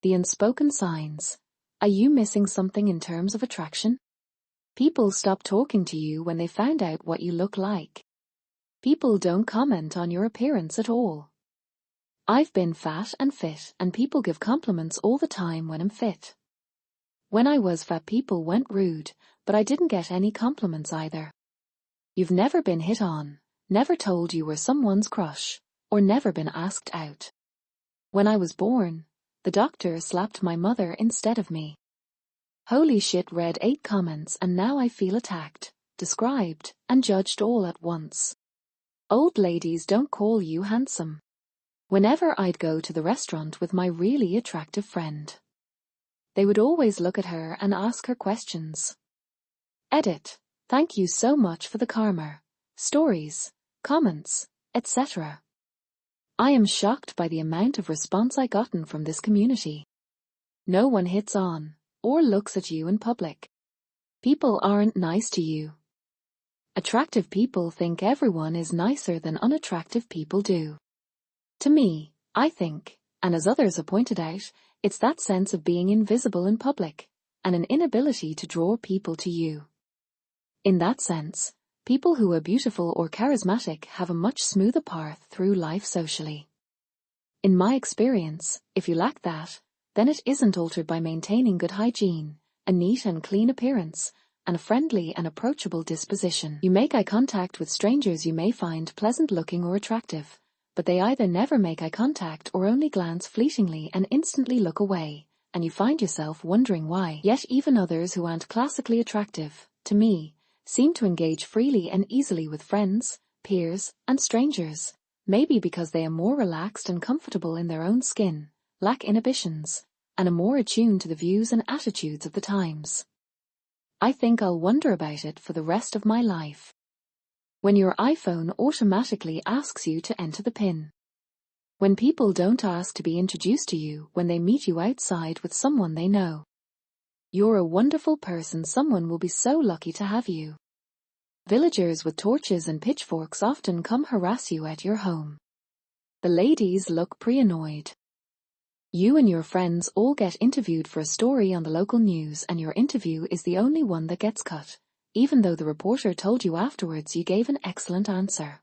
The unspoken signs. Are you missing something in terms of attraction? People stop talking to you when they found out what you look like. People don't comment on your appearance at all. I've been fat and fit, and people give compliments all the time when I'm fit. When I was fat, people went rude, but I didn't get any compliments either. You've never been hit on, never told you were someone's crush, or never been asked out. When I was born, the doctor slapped my mother instead of me. Holy shit, read 8 comments and now I feel attacked, described, and judged all at once. Old ladies don't call you handsome. Whenever I'd go to the restaurant with my really attractive friend, they would always look at her and ask her questions. Edit. Thank you so much for the karma, stories, comments, etc. I am shocked by the amount of response I gotten from this community. No one hits on or looks at you in public. People aren't nice to you. Attractive people think everyone is nicer than unattractive people do. To me, I think, and as others have pointed out, it's that sense of being invisible in public, and an inability to draw people to you. In that sense, people who are beautiful or charismatic have a much smoother path through life socially. In my experience, if you lack that, then it isn't altered by maintaining good hygiene, a neat and clean appearance, and a friendly and approachable disposition. You make eye contact with strangers you may find pleasant-looking or attractive, but they either never make eye contact or only glance fleetingly and instantly look away, and you find yourself wondering why. Yet even others who aren't classically attractive, to me, seem to engage freely and easily with friends, peers, and strangers, maybe because they are more relaxed and comfortable in their own skin, lack inhibitions, and are more attuned to the views and attitudes of the times. I think I'll wonder about it for the rest of my life. When your iPhone automatically asks you to enter the PIN. When people don't ask to be introduced to you when they meet you outside with someone they know. You're a wonderful person, someone will be so lucky to have you. Villagers with torches and pitchforks often come harass you at your home. The ladies look pre-annoyed. You and your friends all get interviewed for a story on the local news and your interview is the only one that gets cut, even though the reporter told you afterwards you gave an excellent answer.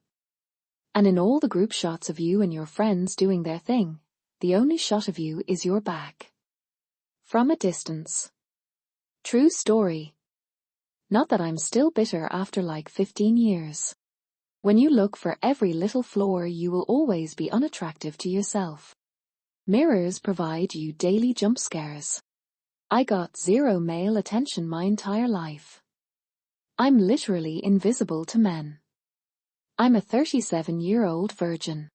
And in all the group shots of you and your friends doing their thing, the only shot of you is your back. From a distance. True story. Not that I'm still bitter after like 15 years. When you look for every little flaw, you will always be unattractive to yourself. Mirrors provide you daily jump scares. I got zero male attention my entire life. I'm literally invisible to men. I'm a 37-year-old virgin.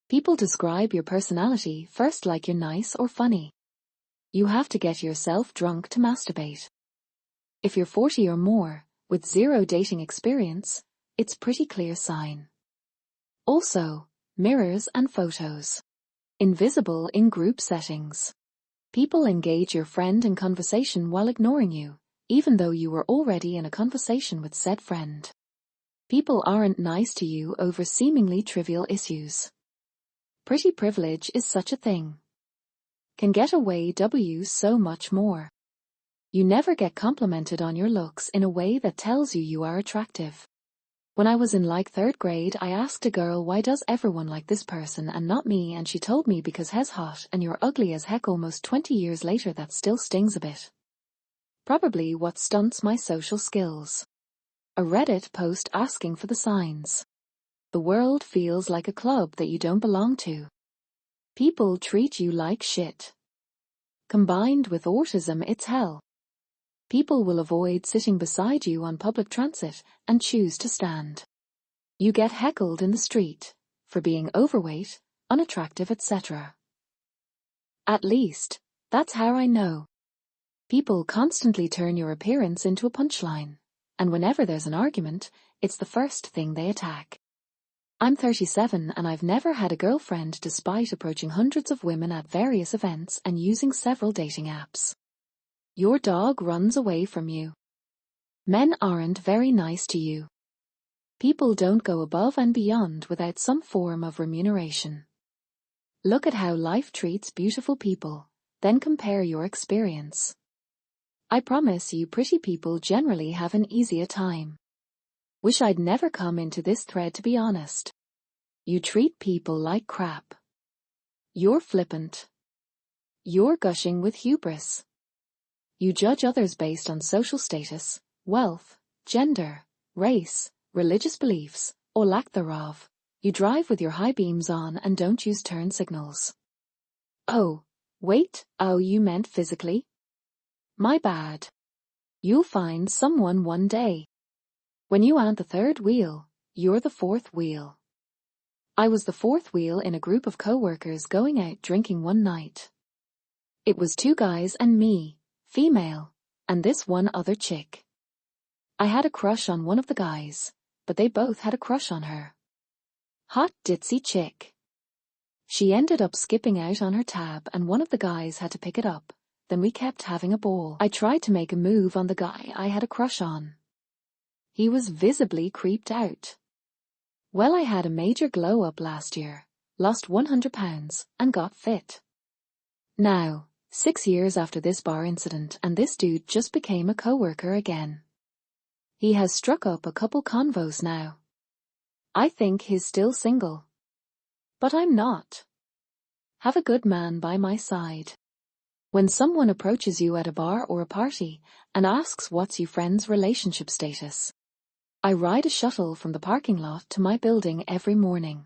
People describe your personality first like you're nice or funny. You have to get yourself drunk to masturbate. If you're 40 or more, with zero dating experience, it's pretty clear sign. Also, mirrors and photos. Invisible in group settings. People engage your friend in conversation while ignoring you, even though you were already in a conversation with said friend. People aren't nice to you over seemingly trivial issues. Pretty privilege is such a thing. Can get away so much more. You never get complimented on your looks in a way that tells you are attractive. When I was in like 3rd grade, I asked a girl, why does everyone like this person and not me, and she told me because he's hot and you're ugly as heck. Almost 20 years later that still stings a bit. Probably what stunts my social skills. A Reddit post asking for the signs. The world feels like a club that you don't belong to. People treat you like shit. Combined with autism, it's hell. People will avoid sitting beside you on public transit and choose to stand. You get heckled in the street for being overweight, unattractive, etc. At least, that's how I know. People constantly turn your appearance into a punchline, and whenever there's an argument, it's the first thing they attack. I'm 37 and I've never had a girlfriend despite approaching hundreds of women at various events and using several dating apps. Your dog runs away from you. Men aren't very nice to you. People don't go above and beyond without some form of remuneration. Look at how life treats beautiful people. Then compare your experience. I promise you pretty people generally have an easier time. Wish I'd never come into this thread, to be honest. You treat people like crap. You're flippant. You're gushing with hubris. You judge others based on social status, wealth, gender, race, religious beliefs, or lack thereof. You drive with your high beams on and don't use turn signals. Oh, wait, you meant physically? My bad. You'll find someone one day. When you aren't the third wheel, you're the fourth wheel. I was the fourth wheel in a group of co-workers going out drinking one night. It was 2 guys and me, female, and this one other chick. I had a crush on one of the guys, but they both had a crush on her. Hot ditzy chick. She ended up skipping out on her tab and one of the guys had to pick it up, then we kept having a ball. I tried to make a move on the guy I had a crush on. He was visibly creeped out. Well, I had a major glow up last year, lost 100 pounds, and got fit. Now, 6 years after this bar incident, and this dude just became a co-worker again. He has struck up a couple convos now. I think he's still single. But I'm not. Have a good man by my side. When someone approaches you at a bar or a party and asks what's your friend's relationship status, I ride a shuttle from the parking lot to my building every morning.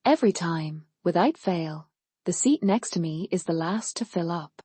Every time, without fail, the seat next to me is the last to fill up.